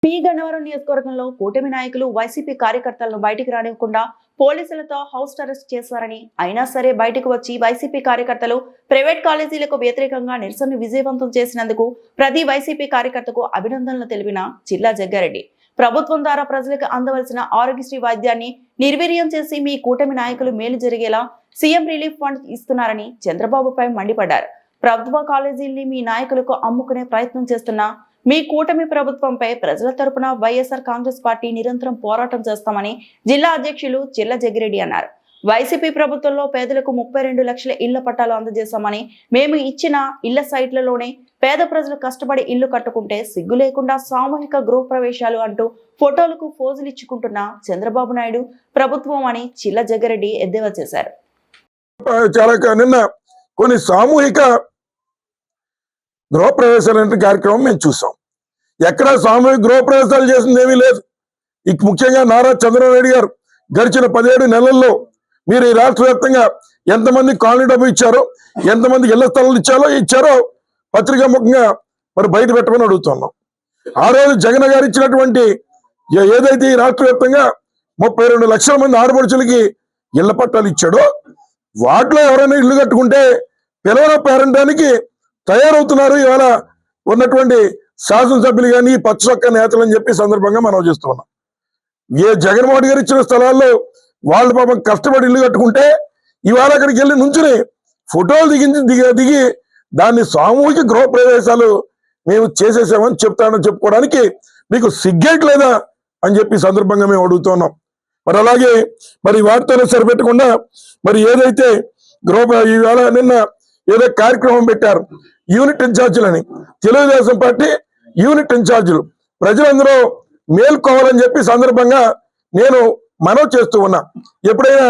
P Gannavaram నియోజకవర్గంలో కూటమి నాయకులు వైసీపీ కార్యకర్తలను బయటికి రానివ్వకుండా పోలీసులతో హౌస్ అరెస్ట్ చేశారని, అయినా సరే బయటకు వచ్చి వైసీపీ కార్యకర్తలు ప్రైవేట్ కాలేజీలకు వ్యతిరేకంగా నిరసన విజయవంతం చేసినందుకు ప్రతి వైసీపీ కార్యకర్తకు అభినందనలు తెలిపిన జిల్లా జగ్గారెడ్డి, ప్రభుత్వం ద్వారా ప్రజలకు అందవలసిన ఆరోగ్యశ్రీ వైద్యాన్ని నిర్వీర్యం చేసి మీ కూటమి నాయకులు మేలు జరిగేలా సీఎం రిలీఫ్ ఫండ్ ఇస్తున్నారని చంద్రబాబుపై మండిపడ్డారు. ప్రభుత్వ కాలేజీల్ని మీ నాయకులకు అమ్ముకునే ప్రయత్నం చేస్తున్న మీ కూటమి ప్రభుత్వంపై ప్రజల తరపున వైఎస్ఆర్ కాంగ్రెస్ పార్టీ నిరంతరం పోరాటం చేస్తామని జిల్లా అధ్యక్షులు చిల్ల జగ్గిరెడ్డి అన్నారు. వైసీపీ ప్రభుత్వంలో పేదలకు 32 లక్షల ఇళ్ల పట్టాలు అందజేశామని, మేము ఇచ్చిన ఇళ్ల సైట్లలోనే పేద ప్రజలు కష్టపడి ఇల్లు కట్టుకుంటే సిగ్గు లేకుండా సామూహిక గృహ ప్రవేశాలు అంటూ ఫోటోలకు ఫోజులు ఇచ్చుకుంటున్న చంద్రబాబు నాయుడు ప్రభుత్వం అని చిల్ల జగ్గిరెడ్డి ఎద్దేవా చేశారు. నిన్న కొన్ని సామూహిక గృహప్రవేశాలు కార్యక్రమం మేము చూసాం. ఎక్కడ సామూహిక గృహప్రవేశాలు చేసింది ఏమీ లేదు. ముఖ్యంగా నారా చంద్రబాబు నాయుడు గారు గడిచిన 17 నెలల్లో మీరు ఈ రాష్ట్ర వ్యాప్తంగా ఎంతమంది కాలనీ డబ్బు ఇచ్చారో, ఎంతమంది ఇళ్ల స్థలాలు ఇచ్చారో పత్రికా ముఖంగా మరి బయట పెట్టమని అడుగుతున్నాం. ఆ రోజు జగన్ గారు ఇచ్చినటువంటి ఏదైతే ఈ రాష్ట్ర వ్యాప్తంగా 32 లక్షల మంది ఆడపడుచులకి ఇళ్ల పట్టాలు ఇచ్చాడో, వాటిలో ఎవరైనా ఇల్లు కట్టుకుంటే పిల్లల పేరంటానికి తయారవుతున్నారు ఇవాళ ఉన్నటువంటి శాసనసభ్యులు కానీ పచ్చొక్క నేతలు అని చెప్పి సందర్భంగా మనం చేస్తున్నాం. జగన్మోహన్ గారు ఇచ్చిన స్థలాల్లో వాళ్ళు పాపం కష్టపడి ఇల్లు కట్టుకుంటే ఇవాళ అక్కడికి వెళ్ళి నుంచుని ఫోటోలు దిగి దాన్ని సామూహిక గృహ ప్రవేశాలు మేము చేసేసామని చెప్పుకోవడానికి మీకు సిగ్గేట్లేదా అని చెప్పి సందర్భంగా మేము అడుగుతున్నాం. మరి అలాగే మరి వాటితోనే సరిపెట్టకుండా మరి ఏదైతే ఇవాళ నిన్న ఏదో కార్యక్రమం పెట్టారు, యూనిట్ ఇన్ఛార్జీలని, తెలుగుదేశం పార్టీ యూనిట్ ఇన్ఛార్జీలు ప్రజలందరూ మేల్కోవాలని చెప్పి సందర్భంగా నేను మనవి చేస్తూ ఉన్నా. ఎప్పుడైనా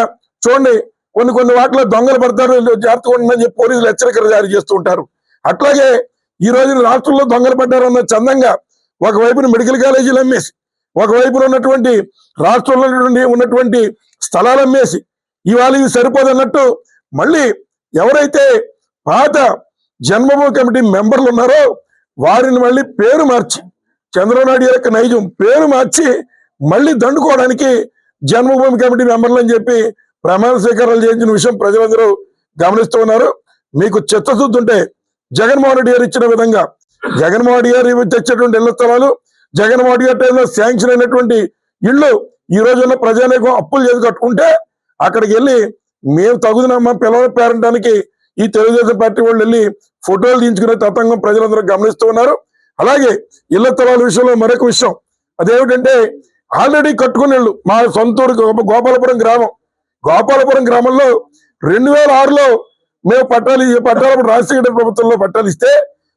చూడండి కొన్ని వాటిలో దొంగలు పడతారు, జాగ్రత్తగా ఉండని చెప్పి పోలీసులు హెచ్చరికలు జారీ చేస్తూ ఉంటారు. అట్లాగే ఈ రోజున రాష్ట్రంలో దొంగలు పడ్డారన్న చందంగా ఒకవైపున మెడికల్ కాలేజీలు అమ్మేసి, ఒకవైపున ఉన్నటువంటి రాష్ట్రంలో ఉన్నటువంటి స్థలాలు అమ్మేసి ఇవాళ ఇవి సరిపోదన్నట్టు మళ్ళీ ఎవరైతే పాత జన్మభూమి కమిటీ మెంబర్లు ఉన్నారో వారిని మళ్ళీ పేరు మార్చి, చంద్రబాబు నాయుడు యొక్క నైజం పేరు మార్చి మళ్ళీ దండుకోవడానికి జన్మభూమి కమిటీ మెంబర్లు అని చెప్పి ప్రమాణ స్వీకారాలు చేయించిన విషయం ప్రజలందరూ గమనిస్తూ ఉన్నారు. మీకు చిత్తశుద్ధి ఉంటే జగన్మోహన్ రెడ్డి గారు ఇచ్చిన విధంగా, జగన్మోహన్ రెడ్డి గారు తెచ్చేటువంటి ఇళ్ల స్థలాలు, జగన్మోహన్ రెడ్డి గారి టైంలో శాంక్షన్ అయినటువంటి ఇళ్ళు ఈ రోజున్న ప్రజానీకం అప్పులు చేసి కట్టుకుంటే అక్కడికి వెళ్ళి మేము తగుదనమ్మా పిల్లల పేరంటానికి ఈ తెలుగుదేశం పార్టీ వాళ్ళు వెళ్ళి ఫోటోలు తీయించుకునే తతంగం ప్రజలందరూ గమనిస్తూ ఉన్నారు. అలాగే ఇళ్ల స్థలాల విషయంలో మరొక విషయం అదేమిటంటే, ఆల్రెడీ కట్టుకునే ఇళ్ళు మా సొంతూరు గోపాలపురం గ్రామంలో 2006లో మేము పట్టాలప్పుడు రాజశేఖర ప్రభుత్వంలో పట్టాలు ఇస్తే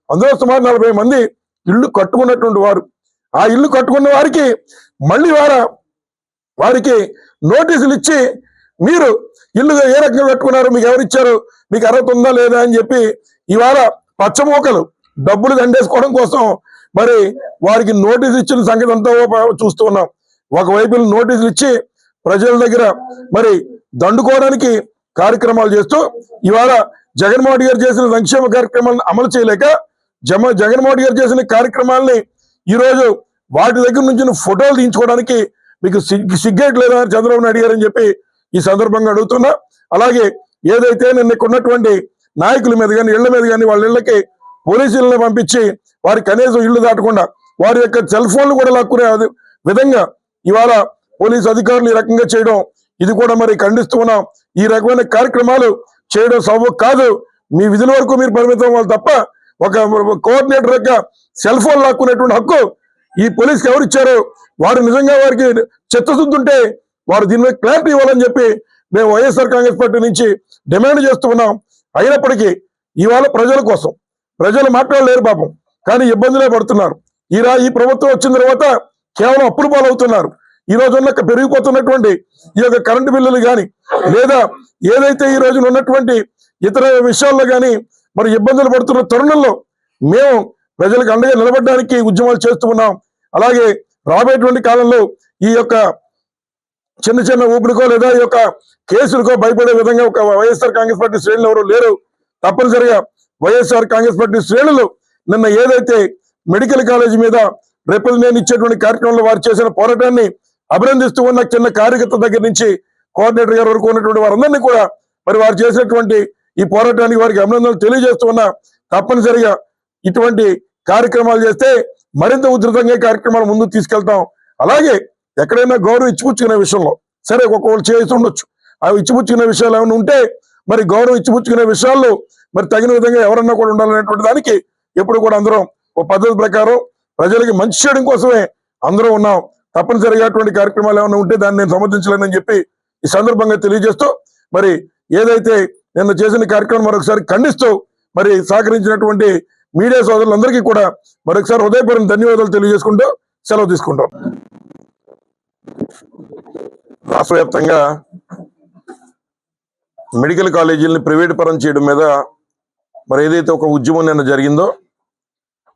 అందులో సుమారు 40 మంది ఇళ్ళు కట్టుకున్నటువంటి వారు. ఆ ఇల్లు కట్టుకున్న వారికి మళ్ళీ వారికి నోటీసులు ఇచ్చి మీరు ఇల్లు ఏ రకంగా కట్టుకున్నారు, మీకు ఎవరిచ్చారు, మీకు అర్హత ఉందా లేదా అని చెప్పి ఇవాళ పచ్చమోకలు డబ్బులు దండేసుకోవడం కోసం మరి వారికి నోటీసు ఇచ్చిన సంగతి అంతా చూస్తూ ఉన్నాం. ఒకవైపు నోటీసులు ఇచ్చి ప్రజల దగ్గర మరి దండుకోవడానికి కార్యక్రమాలు చేస్తూ ఇవాళ జగన్మోహన్ గారు చేసిన సంక్షేమ కార్యక్రమాలను అమలు చేయలేక జగన్మోహన్ గారు చేసిన కార్యక్రమాలని ఈరోజు వాటి దగ్గర నుంచి ఫోటోలు తీయించుకోవడానికి మీకు సిగ్గేట్లేదా చంద్రబాబు నాయుడు గారు అని చెప్పి ఈ సందర్భంగా అడుగుతున్నా. అలాగే ఏదైతే నిన్న ఉన్నటువంటి నాయకుల మీద కానీ ఇళ్ల మీద కానీ వాళ్ళ ఇళ్లకి పోలీసులను పంపించి వారి కనీసం ఇళ్లు దాటకుండా వారి యొక్క సెల్ ఫోన్లు కూడా లాక్కునే విధంగా ఇవాళ పోలీసు అధికారులు ఈ రకంగా చేయడం, ఇది కూడా మరి ఖండిస్తూ ఉన్నాం. ఈ రకమైన కార్యక్రమాలు చేయడం సబబు కాదు. మీ విధుల వరకు మీరు పరిమితం వాళ్ళు తప్ప ఒక కోఆర్డినేటర్ యొక్క సెల్ ఫోన్ లాక్కునేటువంటి హక్కు ఈ పోలీసుకి ఎవరు ఇచ్చారో వారు నిజంగా వారికి చిత్తశుద్ధి ఉంటే వారు దీని మీద క్లారిటీ ఇవ్వాలని చెప్పి మేము వైఎస్ఆర్ కాంగ్రెస్ పార్టీ నుంచి డిమాండ్ చేస్తూ ఉన్నాం. అయినప్పటికీ ఇవాళ ప్రజల కోసం ప్రజలు మాట్లాడలేరు పాపం, కానీ ఇబ్బందులే పడుతున్నారు. ఈ ప్రభుత్వం వచ్చిన తర్వాత కేవలం అప్పులు పాలవుతున్నారు. ఈ రోజున్న పెరిగిపోతున్నటువంటి ఈ యొక్క కరెంటు బిల్లులు కానీ లేదా ఏదైతే ఈ రోజున ఉన్నటువంటి ఇతర విషయాల్లో కానీ మరి ఇబ్బందులు పడుతున్న తరుణంలో మేము ప్రజలకు అండగా నిలబడడానికి ఉద్యమాలు చేస్తూ ఉన్నాం. అలాగే రాబోయేటువంటి కాలంలో ఈ యొక్క చిన్న ఊపిరికో లేదా ఈ యొక్క కేసులకో భయపడే విధంగా ఒక వైఎస్ఆర్ కాంగ్రెస్ పార్టీ శ్రేణులు ఎవరు లేరు. తప్పనిసరిగా వైఎస్ఆర్ కాంగ్రెస్ పార్టీ శ్రేణులు నిన్న ఏదైతే మెడికల్ కాలేజీ మీద రిప్రజెంటేషన్ ఇచ్చేటువంటి కార్యక్రమంలో వారు చేసిన పోరాటాన్ని అభినందిస్తూ ఉన్న చిన్న కార్యకర్త దగ్గర నుంచి కోఆర్డినేటర్ గారి వరకు ఉన్నటువంటి వారందరినీ కూడా మరి వారు చేసినటువంటి ఈ పోరాటానికి వారికి అభినందనలు తెలియజేస్తూ ఉన్నా. తప్పనిసరిగా ఇటువంటి కార్యక్రమాలు చేస్తే మరింత ఉధృతంగా కార్యక్రమాలు ముందుకు తీసుకెళ్తాం. అలాగే ఎక్కడైనా గౌరవం ఇచ్చిపుచ్చుకునే విషయంలో సరే ఒక్కొక్కరు చేసి ఉండొచ్చు. ఆ ఇచ్చిపుచ్చుకునే విషయాలు ఏమైనా ఉంటే మరి గౌరవం ఇచ్చిపుచ్చుకునే విషయాల్లో మరి తగిన విధంగా ఎవరన్నా కూడా ఉండాలనేటువంటి దానికి ఎప్పుడు కూడా అందరం ఒక పద్ధతి ప్రకారం ప్రజలకి మంచి చేయడం కోసమే అందరం ఉన్నాం. తప్పనిసరిగా అటువంటి కార్యక్రమాలు ఏమైనా ఉంటే దాన్ని నేను సమర్థించలేనని చెప్పి ఈ సందర్భంగా తెలియజేస్తూ మరి ఏదైతే నిన్న చేసిన కార్యక్రమం మరొకసారి ఖండిస్తూ మరి సహకరించినటువంటి మీడియా సోదరులందరికీ కూడా మరొకసారి హృదయపూర్వక ధన్యవాదాలు తెలియజేసుకుంటూ సెలవు తీసుకుంటాం. రాష్ట్ర వ్యాప్తంగా మెడికల్ కాలేజీలని ప్రైవేట్ పరం చేయడం మీద మరి ఏదైతే ఒక ఉద్యమం నిన్న జరిగిందో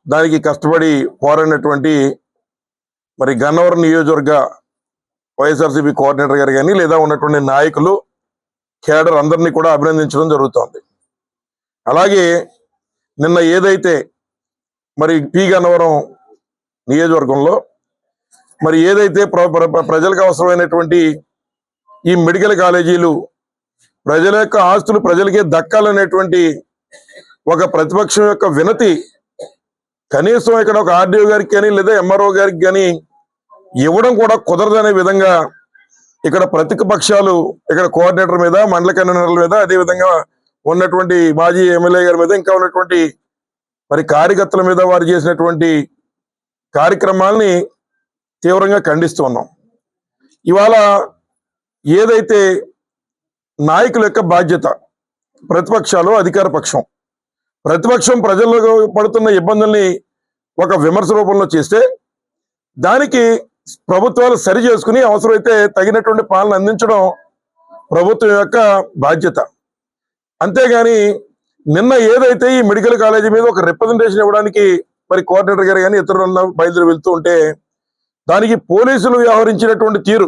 దానికి కష్టపడి పోరాడినటువంటి మరి గన్నవరం నియోజకవర్గ వైఎస్ఆర్సీపీ కోఆర్డినేటర్ గారు కానీ లేదా ఉన్నటువంటి నాయకులు కేడర్ అందరినీ కూడా అభినందించడం జరుగుతోంది. అలాగే నిన్న ఏదైతే మరి పి గన్నవరం నియోజకవర్గంలో మరి ఏదైతే ప్రజలకు అవసరమైనటువంటి ఈ మెడికల్ కాలేజీలు ప్రజల యొక్క ఆస్తులు ప్రజలకే దక్కాలనేటువంటి ఒక ప్రతిపక్షం యొక్క వినతి కనీసం ఇక్కడ ఒక ఆర్డీఓ గారికి కానీ లేదా ఎంఆర్ఓ గారికి కానీ ఇవ్వడం కూడా కుదరదనే విధంగా ఇక్కడ ప్రతిపక్షాలు ఇక్కడ కోఆర్డినేటర్ మీద మండల కన్వీనర్ల మీద అదేవిధంగా ఉన్నటువంటి మాజీ ఎమ్మెల్యే గారి మీద ఇంకా ఉన్నటువంటి మరి కార్యకర్తల మీద వారు చేసినటువంటి కార్యక్రమాల్ని తీవ్రంగా ఖండిస్తూ ఉన్నాం. ఇవాళ ఏదైతే నాయకుల యొక్క బాధ్యత ప్రతిపక్షాలు అధికార పక్షం ప్రతిపక్షం ప్రజల్లో పడుతున్న ఇబ్బందుల్ని ఒక విమర్శ రూపంలో చేస్తే దానికి ప్రభుత్వాలు సరి చేసుకుని అవసరమైతే తగినటువంటి పాలన అందించడం ప్రభుత్వం యొక్క బాధ్యత. అంతేగాని నిన్న ఏదైతే ఈ మెడికల్ కాలేజీ మీద ఒక రిప్రజెంటేషన్ ఇవ్వడానికి మరి కోఆర్డినేటర్ గారు కానీ ఇతరులను బయలుదేరి వెళ్తూ ఉంటే దానికి పోలీసులు వ్యవహరించినటువంటి తీరు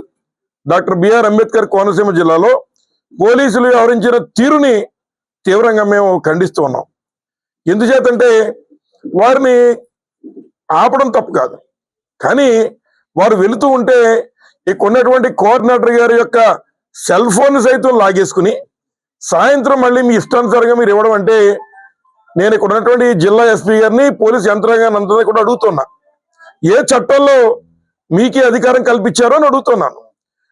డాక్టర్ బిఆర్ అంబేద్కర్ కోనసీమ జిల్లాలో పోలీసులు వ్యవహరించిన తీరుని తీవ్రంగా మేము ఖండిస్తూ ఉన్నాం. ఎందుచేతంటే వారిని ఆపడం తప్పు కాదు, కానీ వారు వెళుతూ ఉంటే ఇక్కడ ఉన్నటువంటి కోఆర్డినేటర్ గారి యొక్క సెల్ ఫోన్ సైతం లాగేసుకుని సాయంత్రం మళ్ళీ మీ ఇష్టానుసారంగా మీరు ఇవ్వడం అంటే నేను ఇక్కడ ఉన్నటువంటి జిల్లా ఎస్పీ గారిని పోలీస్ యంత్రాంగాన్ని అంతా కూడా అడుగుతున్నా, ఏ చట్టంలో మీకే అధికారం కల్పించారో అని అడుగుతున్నాను.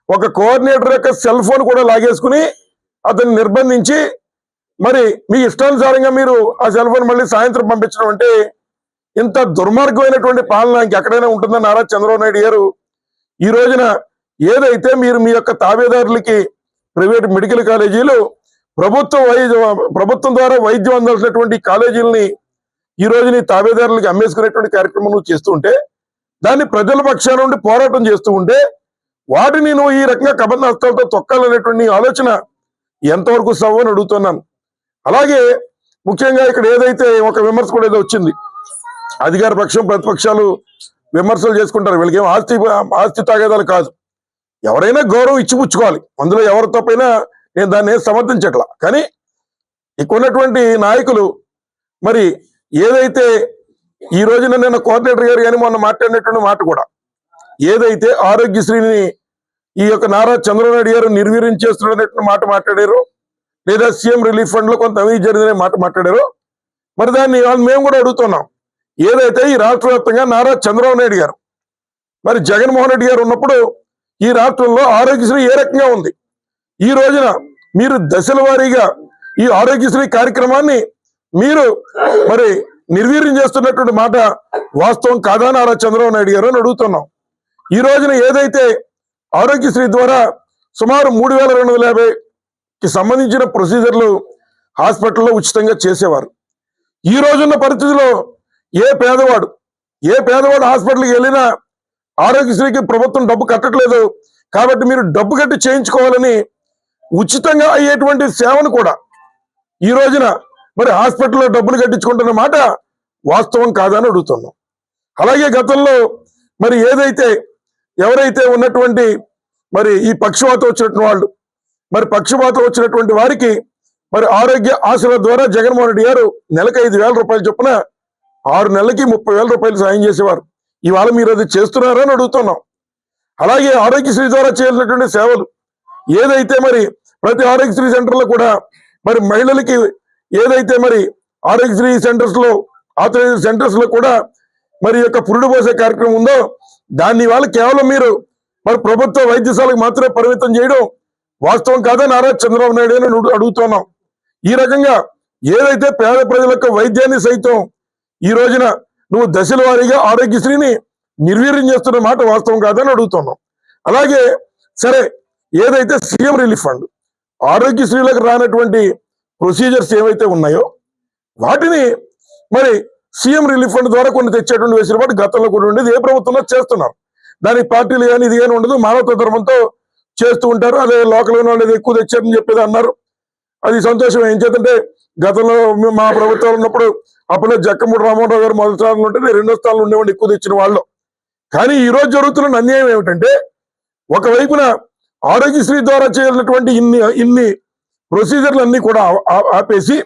ఒక కోఆర్డినేటర్ యొక్క సెల్ ఫోన్ కూడా లాగేసుకుని అతన్ని నిర్బంధించి మరి మీ ఇష్టానుసారంగా మీరు ఆ సెల్ ఫోన్ మళ్ళీ సాయంత్రం పంపించడం అంటే ఇంత దుర్మార్గమైనటువంటి పాలన ఇంకెక్కడైనా ఉంటుందని నారా చంద్రబాబు నాయుడు గారు ఈ రోజున ఏదైతే మీరు మీ యొక్క తాబేదారులకి ప్రైవేట్ మెడికల్ కాలేజీలు ప్రభుత్వం ద్వారా వైద్యం అందాల్సినటువంటి కాలేజీలని ఈ రోజుని తాబేదారులకి అమ్మేసుకునేటువంటి కార్యక్రమం నువ్వు చేస్తూ ఉంటే దాన్ని ప్రజల పక్షాన నుండి పోరాటం చేస్తూ ఉంటే వాటిని నువ్వు ఈ రకంగా కబంధ హస్తాలతో తొక్కాలనేటువంటి ఆలోచన ఎంతవరకు సవ్వని అడుగుతున్నాను. అలాగే ముఖ్యంగా ఇక్కడ ఏదైతే ఒక విమర్శ కూడా ఏదో వచ్చింది, అధికార పక్షం ప్రతిపక్షాలు విమర్శలు చేసుకుంటారు, వీళ్ళకి ఏం ఆస్తి తాగేదాలు కాదు, ఎవరైనా గౌరవం ఇచ్చిపుచ్చుకోవాలి, అందులో ఎవరి తప్పైనా నేను దాన్ని సమర్థించట్లా. కానీ ఇక్కడ ఉన్నటువంటి నాయకులు మరి ఏదైతే ఈ రోజున నిన్న కోఆర్డినేటర్ గారు కానీ మొన్న మాట్లాడినటువంటి మాట కూడా ఏదైతే ఆరోగ్యశ్రీని ఈ యొక్క నారా చంద్రబాబు నాయుడు గారు నిర్వీర్యం చేస్తున్నటువంటి మాట మాట్లాడారు, లేదా సీఎం రిలీఫ్ ఫండ్ లో కొంత అవినీతి జరిగిందనే మాట మాట్లాడారు. మరి దాన్ని మేము కూడా అడుగుతున్నాం, ఏదైతే ఈ రాష్ట్ర వ్యాప్తంగా నారా చంద్రబాబు నాయుడు గారు మరి జగన్మోహన్ రెడ్డి గారు ఉన్నప్పుడు ఈ రాష్ట్రంలో ఆరోగ్యశ్రీ ఏ రకంగా ఉంది, ఈ రోజున మీరు దశల వారీగా ఈ ఆరోగ్యశ్రీ కార్యక్రమాన్ని మీరు మరి నిర్వీర్యం చేస్తున్నటువంటి మాట వాస్తవం కాదా నారా చంద్రబాబు నాయుడు గారు అని అడుగుతున్నాం. ఈ రోజున ఏదైతే ఆరోగ్యశ్రీ ద్వారా సుమారు 3,250కి సంబంధించిన ప్రొసీజర్లు హాస్పిటల్లో ఉచితంగా చేసేవారు. ఈ రోజున్న పరిస్థితిలో ఏ పేదవాడు హాస్పిటల్కి వెళ్ళినా ఆరోగ్యశ్రీకి ప్రభుత్వం డబ్బు కట్టట్లేదు కాబట్టి మీరు డబ్బు కట్టి చేయించుకోవాలని ఉచితంగా అయ్యేటువంటి సేవను కూడా ఈ రోజున మరి హాస్పిటల్లో డబ్బులు కట్టించుకుంటున్న మాట వాస్తవం కాదని అడుగుతున్నాం. అలాగే గతంలో మరి ఏదైతే ఎవరైతే ఉన్నటువంటి మరి ఈ పక్షవాతం వచ్చినటువంటి వాళ్ళు మరి పక్షవాతం వచ్చినటువంటి వారికి మరి ఆరోగ్య ఆశల ద్వారా జగన్మోహన్ రెడ్డి గారు నెలకు 5,000 రూపాయలు చొప్పున 6 నెలలకి 30,000 రూపాయలు సాయం చేసేవారు. ఇవాళ మీరు అది చేస్తున్నారా అని అడుగుతున్నాం. అలాగే ఆరోగ్యశ్రీ ద్వారా చేయాల్సినటువంటి సేవలు ఏదైతే మరి ప్రతి ఆరోగ్యశ్రీ సెంటర్లో కూడా మరి మహిళలకి ఏదైతే మరి ఆరోగ్యశ్రీ సెంటర్స్ లో ఆథరైజ్డ్ సెంటర్స్ లో కూడా మరి యొక్క పురుడు పోసే కార్యక్రమం ఉందో దాన్ని ఇవాళ కేవలం మీరు మరి ప్రభుత్వ వైద్యశాలకు మాత్రమే పరిమితం చేయడం వాస్తవం కాదా నారా చంద్రబాబు నాయుడు అని అడుగుతున్నాం. ఈ రకంగా ఏదైతే పేద ప్రజల యొక్క వైద్యాన్ని సైతం ఈ రోజున నువ్వు దశల వారీగా ఆరోగ్యశ్రీని నిర్వీర్యం చేస్తున్న మాట వాస్తవం కాదని అడుగుతున్నాం. అలాగే సరే ఏదైతే సీఎం రిలీఫ్ ఫండ్ ఆరోగ్యశ్రీలకు రానటువంటి ప్రొసీజర్స్ ఏవైతే ఉన్నాయో వాటిని మరి సీఎం రిలీఫ్ ఫండ్ ద్వారా కొన్ని తెచ్చేటువంటి వెసులుబాటు గతంలో కూడా ఉండేది. ఏ ప్రభుత్వంలో చేస్తున్నారు. దానికి పార్టీలు కానీ ఇది కానీ ఉండదు, మానవతా ధర్మంతో చేస్తూ ఉంటారు. అదే లోకల్ వాళ్ళు ఎక్కువ తెచ్చారని చెప్పేది అన్నారు. అది సంతోషం. ఏం చేద్దంటే గతంలో మా ప్రభుత్వాలు ఉన్నప్పుడు అప్పుడు జక్కమూడి రామోహన్ రావు గారు మొదటి స్థానంలో ఉంటే నేను రెండో స్థానంలో ఉండేవాడిని ఎక్కువ తెచ్చిన వాళ్ళు. కానీ ఈ రోజు జరుగుతున్న అన్యాయం ఏమిటంటే ఒకవైపున ఆరోగ్యశ్రీ ద్వారా చేయాల్సినటువంటి ఇన్ని ప్రొసీజర్లు అన్ని కూడా ఆపేసి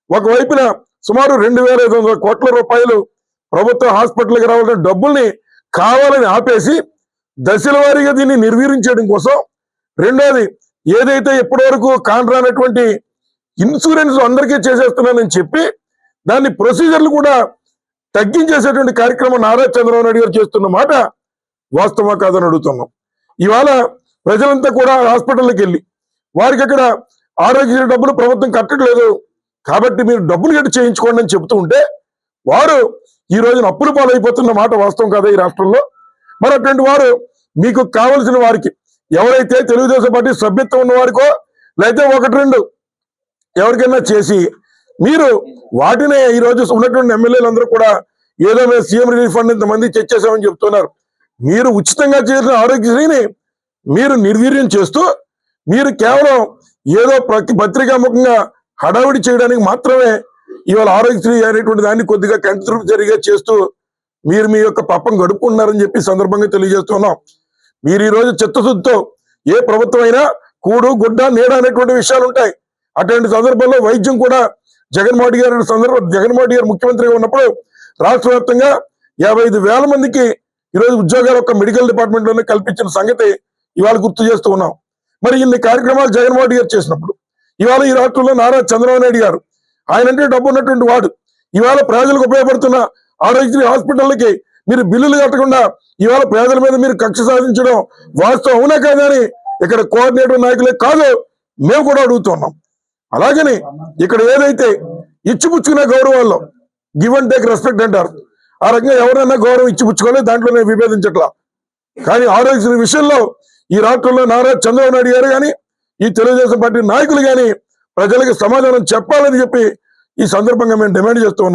ఒకవైపున సుమారు 2,500 కోట్ల రూపాయలు ప్రభుత్వ హాస్పిటల్కి రావాల్సిన డబ్బుల్ని కావాలని ఆపేసి దశల వారీగా దీన్ని నిర్వీర్యం చేయడం కోసం, రెండోది ఏదైతే ఇప్పటి వరకు కానరానటువంటి ఇన్సూరెన్స్ అందరికీ చేసేస్తున్నానని చెప్పి దాన్ని ప్రొసీజర్లు కూడా తగ్గించేసేటువంటి కార్యక్రమం నారా చంద్రబాబు నాయుడు గారు చేస్తున్న మాట వాస్తవమా కాదని అడుగుతున్నాం. ఇవాళ ప్రజలంతా కూడా హాస్పిటల్కి వెళ్ళి వారికి అక్కడ ఆరోగ్య డబ్బులు ప్రభుత్వం కట్టట్లేదు కాబట్టి మీరు డబ్బులు కట్టి చేయించుకోండి అని చెబుతూ ఉంటే వారు ఈ రోజున అప్పుల పాలైపోతున్న మాట వాస్తవం కదా ఈ రాష్ట్రంలో. మరి అటువంటి వారు మీకు కావలసిన వారికి ఎవరైతే తెలుగుదేశం పార్టీ సభ్యత్వం ఉన్న వారికో లేకపోతే 1-2 ఎవరికైనా చేసి మీరు వాటినే ఈ రోజు ఉన్నటువంటి ఎమ్మెల్యేలు అందరూ కూడా ఏదో మేము సీఎం రిలీఫ్ ఫండ్ ఇంతమంది తెచ్చేసామని చెప్తున్నారు. మీరు ఉచితంగా చేసిన ఆరోగ్యశ్రీని మీరు నిర్వీర్యం చేస్తూ మీరు కేవలం ఏదో పత్రికాముఖంగా హడావిడి చేయడానికి మాత్రమే ఇవాళ ఆరోగ్యశ్రీ అనేటువంటి దాన్ని కొద్దిగా కంటితృప్తిగా చేస్తూ మీరు మీ యొక్క పాపం గడుపుకుంటున్నారని చెప్పి సందర్భంగా తెలియజేస్తున్నాం. మీరు ఈ రోజు చిత్తశుద్ధితో ఏ ప్రభుత్వం అయినా కూడు గుడ్డ నీడ అనేటువంటి విషయాలు ఉంటాయి. అటువంటి సందర్భంలో వైద్యం కూడా జగన్మోహన్ రెడ్డి గారు ముఖ్యమంత్రిగా ఉన్నప్పుడు రాష్ట్ర వ్యాప్తంగా 55,000 మందికి ఈరోజు ఉద్యోగాలు ఒక మెడికల్ డిపార్ట్మెంట్ లోనే కల్పించిన సంగతి ఇవాళ గుర్తు చేస్తూ ఉన్నాం. మరి ఇన్ని కార్యక్రమాలు జగన్మోహన్ రెడ్డి గారు చేసినప్పుడు ఇవాళ ఈ రాష్ట్రంలో నారా చంద్రబాబు నాయుడు గారు ఆయన అంటే డబ్బు ఉన్నటువంటి వాడు ఇవాళ ప్రజలకు ఉపయోగపడుతున్న ఆరోగ్యశ్రీ హాస్పిటల్కి మీరు బిల్లులు కట్టకుండా ఇవాళ పేదల మీద మీరు కక్ష సాధించడం వాస్తవం అవునా కాదా అని ఇక్కడ కోఆర్డినేటర్ నాయకులే కాదు మేము కూడా అడుగుతున్నాం. అలాగని ఇక్కడ ఏదైతే ఇచ్చిపుచ్చుకునే గౌరవాల్లో గివ్ అండ్ టేక్ రెస్పెక్ట్ అంటారు, ఆ రకంగా ఎవరైనా గౌరవం ఇచ్చిపుచ్చుకోవాలి, దాంట్లో నేను విభేదించట్లా. కానీ ఆరోగ్యశ్రీ విషయంలో ఈ రాష్ట్రంలో నారా చంద్రబాబు నాయుడు గారు కానీ ఈ తెలుగుదేశం పార్టీ నాయకులు కానీ ప్రజలకు సమాధానం చెప్పాలని చెప్పి ఈ సందర్భంగా మేము డిమాండ్ చేస్తూ ఉన్నాం.